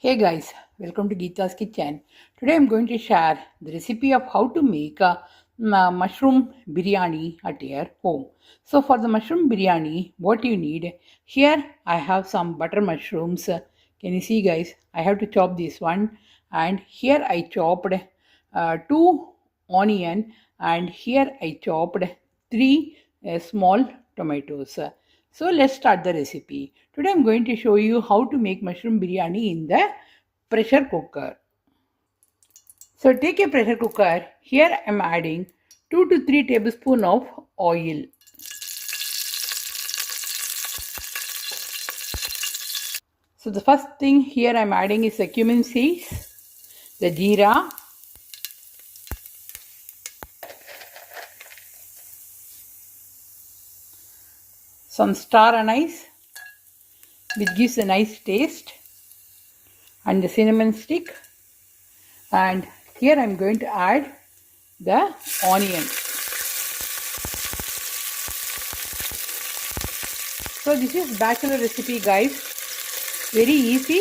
Hey guys, welcome to Geeta's Kitchen. Today I'm going to share the recipe of how to make a mushroom biryani at your home. So for the mushroom biryani, what you need, here I have some butter mushrooms. Can you see guys? I have to chop this one, and here I chopped two onion, and here I chopped three small tomatoes. So let's start the recipe. Today I'm going to show you how to make mushroom biryani in the pressure cooker. So take a pressure cooker. Here I'm adding 2 to 3 tablespoons of oil. So the first thing here I'm adding is the cumin seeds, the jeera, some star anise which gives a nice taste, and the cinnamon stick, and here I'm going to add the onion. So this is bachelor recipe guys, very easy.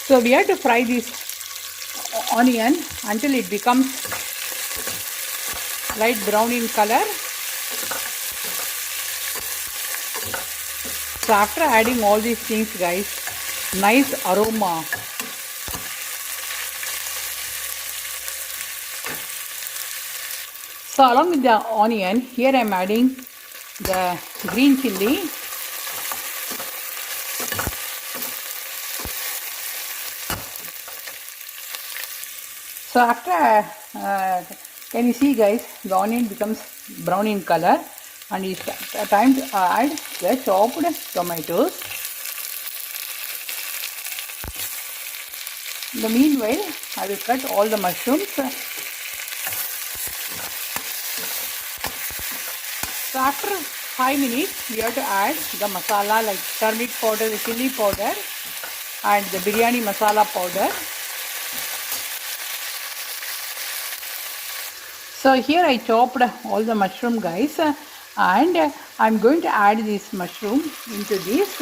So we have to fry this onion until it becomes light brown in color. So after adding all these things guys, nice aroma. So along with the onion, here I am adding the green chilli. So after, can you see guys, the onion becomes brown in color, and it's time to add the chopped tomatoes. In the meanwhile, I will cut all the mushrooms. So after 5 minutes, we have to add the masala like turmeric powder, the chili powder, and the biryani masala powder. So here I chopped all the mushroom guys, and I'm going to add this mushroom into this.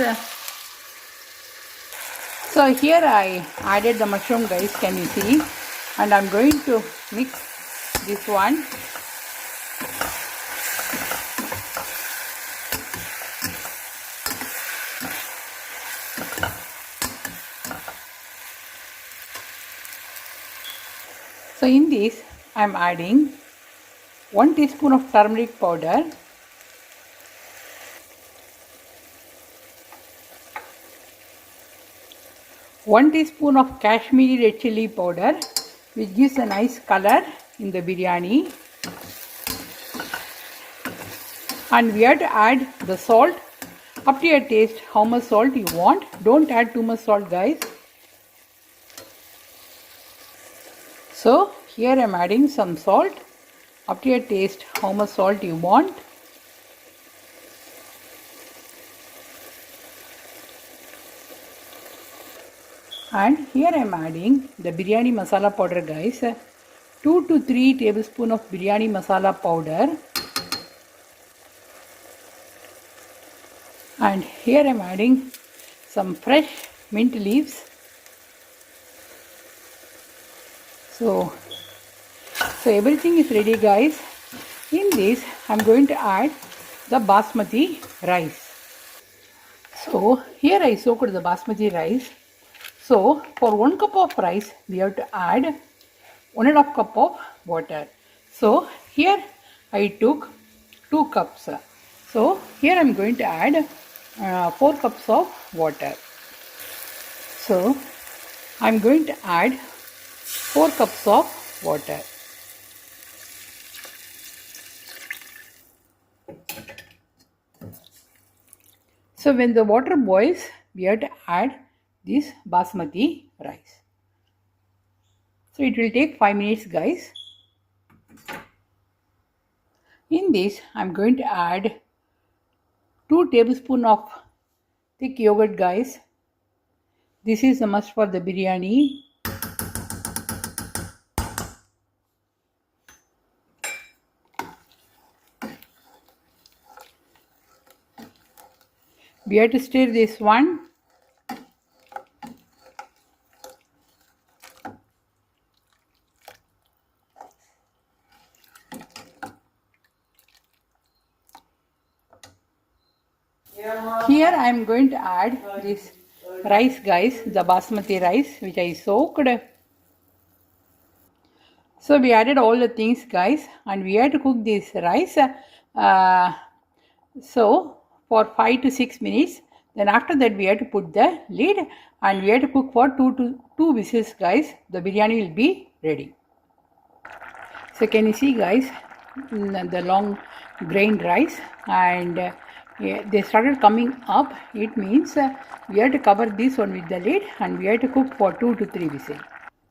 So here I added the mushroom guys, can you see? And I'm going to mix this one. So in this I'm adding 1 teaspoon of turmeric powder, 1 teaspoon of Kashmiri red chili powder, which gives a nice color in the biryani. And we have to add the salt up to your taste, how much salt you want. Don't add too much salt guys. So here I am adding some salt up to your taste, how much salt you want. And here I am adding the biryani masala powder guys, 2 to 3 tablespoons of biryani masala powder. And here I am adding some fresh mint leaves. So everything is ready guys. In this I am going to add the basmati rice. So here I soaked the basmati rice. So for 1 cup of rice we have to add 1.5 cup of water. So here I took 2 cups. So here I am going to add 4 cups of water. So I am going to add 4 cups of water. So when the water boils, we have to add this basmati rice. So it will take 5 minutes guys. In this I am going to add 2 tablespoons of thick yogurt guys. This is a must for the biryani. We have to stir this one. Here I am going to add this rice, guys, the basmati rice which I soaked. So we added all the things, guys, and we had to cook this rice so for 5 to 6 minutes. Then after that we had to put the lid and we had to cook for 2 whistles, guys. The biryani will be ready. So can you see, guys, the long grained rice, and they started coming up. It means we have to cover this one with the lid and we have to cook for 2 to 3 whistles.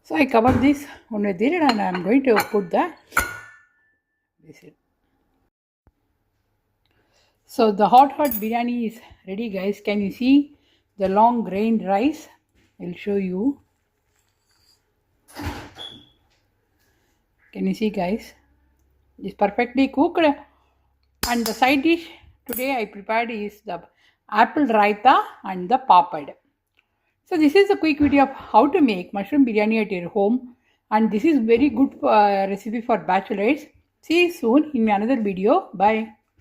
So I covered this one with the lid and I am going to put the whistle. So the hot biryani is ready, guys. Can you see the long grained rice? I'll show you. Can you see, guys? It's perfectly cooked. And the side dish today I prepared is the apple raita and the papad. So this is a quick video of how to make mushroom biryani at your home, and this is very good recipe for bachelors. See you soon in another video. Bye.